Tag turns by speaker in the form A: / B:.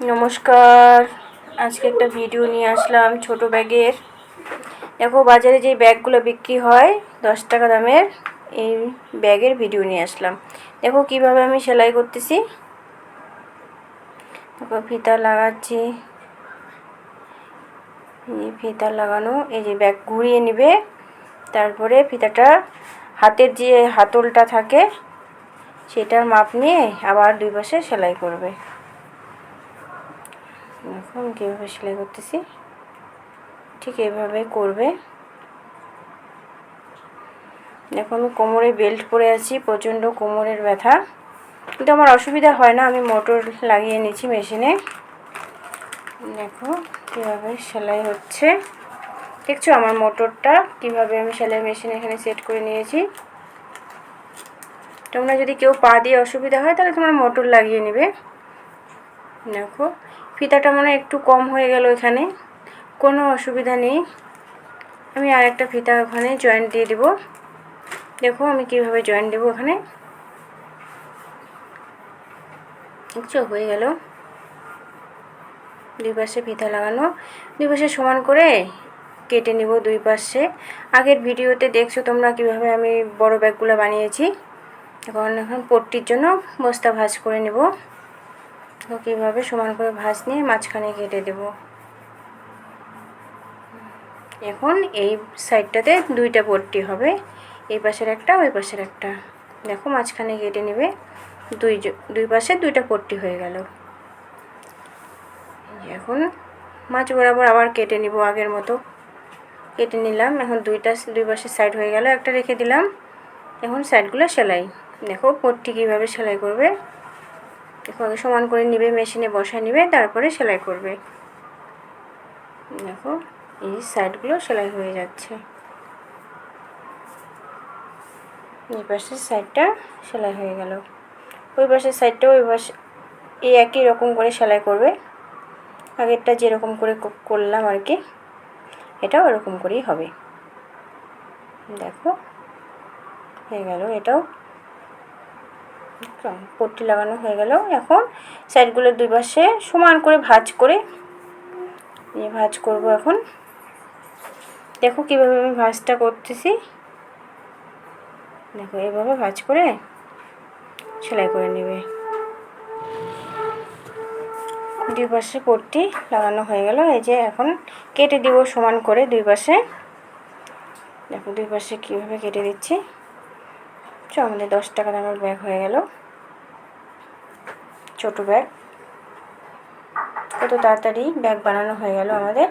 A: নমস্কার। আজকে একটা ভিডিও নিয়ে আসলাম ছোট ব্যাগের। দেখো বাজারে যে ব্যাগগুলো বিক্রি হয় 10 টাকা দামের, এই ব্যাগের ভিডিও নিয়ে আসলাম। দেখো কিভাবে আমি সেলাই করতেছি। দেখো ফিতা লাগাচ্ছি, এই ফিতা লাগানো, এই যে ব্যাগ ঘুরিয়ে নেবে, তারপরে ফিতাটা হাতের যে হাতলটা থাকে সেটার মাপ নিয়ে আবার দুই পাশে সেলাই করবে। এখন কীভাবে সেলাই করতেছি ঠিক এইভাবে করবে। এখন কোমরে বেল্ট পরে আছি, প্রচণ্ড কোমরের ব্যথা, কিন্তু আমার অসুবিধা হয় না, আমি মোটর লাগিয়ে নিয়েছি মেশিনে। দেখো কীভাবে সেলাই হচ্ছে, দেখছো আমার মোটরটা কীভাবে আমি সেলাই মেশিন এখানে সেট করে নিয়েছি। তোমরা যদি কেউ পা দিয়ে অসুবিধা হয় তাহলে তোমরা মোটর লাগিয়ে নেবে। দেখো ফিতাটা মনে একটু কম হয়ে গেল, এখানে কোনো অসুবিধা নেই, আমি আরেকটা ফিতা ওখানে জয়েন্ট দিয়ে দেব। দেখো আমি কিভাবে জয়েন্ট দেবো, এখানে দেখছো হয়ে গেল। দুই পাশে ফিতা লাগানো, দুই পাশে সমান করে কেটে নিব দুই পাশে। আগের ভিডিওতে দেখছো তোমরা কিভাবে আমি বড় ব্যাগগুলো বানিয়েছি। এখন পট্টির জন্য বস্তা ভাঁজ করে নেব। তো কীভাবে সমান করে ভাঁজ নিয়ে মাঝখানে কেটে দেব। এখন এই সাইডটাতে দুইটা পট্টি হবে, এই পাশের একটা ওই পাশের একটা। দেখো মাঝখানে কেটে নেবে, দুই পাশে দুইটা পট্টি হয়ে গেল। এখন মাছ বরাবর আবার কেটে নিব, আগের মতো কেটে নিলাম। এখন দুই পাশের সাইড হয়ে গেল, একটা রেখে দিলাম। এখন সাইডগুলো সেলাই। দেখো পট্টি কীভাবে সেলাই করবে। দেখো আগে সমান করে নিবে, মেশিনে বসায় নিবে, তারপরে সেলাই করবে। দেখো এই সাইডগুলো সেলাই হয়ে যাচ্ছে, এই পাশের সাইডটা সেলাই হয়ে গেল। ওই পাশের সাইডটাও ওই পাশে এই একই রকম করে সেলাই করবে, আগেরটা যেরকম করে করলাম আর কি, এটাও ওরকম করেই হবে। দেখো হয়ে গেল, এটাও পট্টি লাগানো হয়ে গেল। এখন সাইডগুলোর দুই পাশে সমান করে ভাঁজ করে ভাঁজ করব। এখন দেখো কীভাবে আমি ভাঁজটা করতেছি। দেখো এইভাবে ভাঁজ করে সেলাই করে নেবে। দুই পাশে পট্টি লাগানো হয়ে গেল। এই যে এখন কেটে দিব সমান করে দুই পাশে। দেখো দুই পাশে কীভাবে কেটে দিচ্ছি। আমাদের 10 টাকা দামের ব্যাগ হয়ে গেল, ছোট ব্যাগ। কত তাড়াতাড়ি ব্যাগ বানানো হয়ে গেল আমাদের।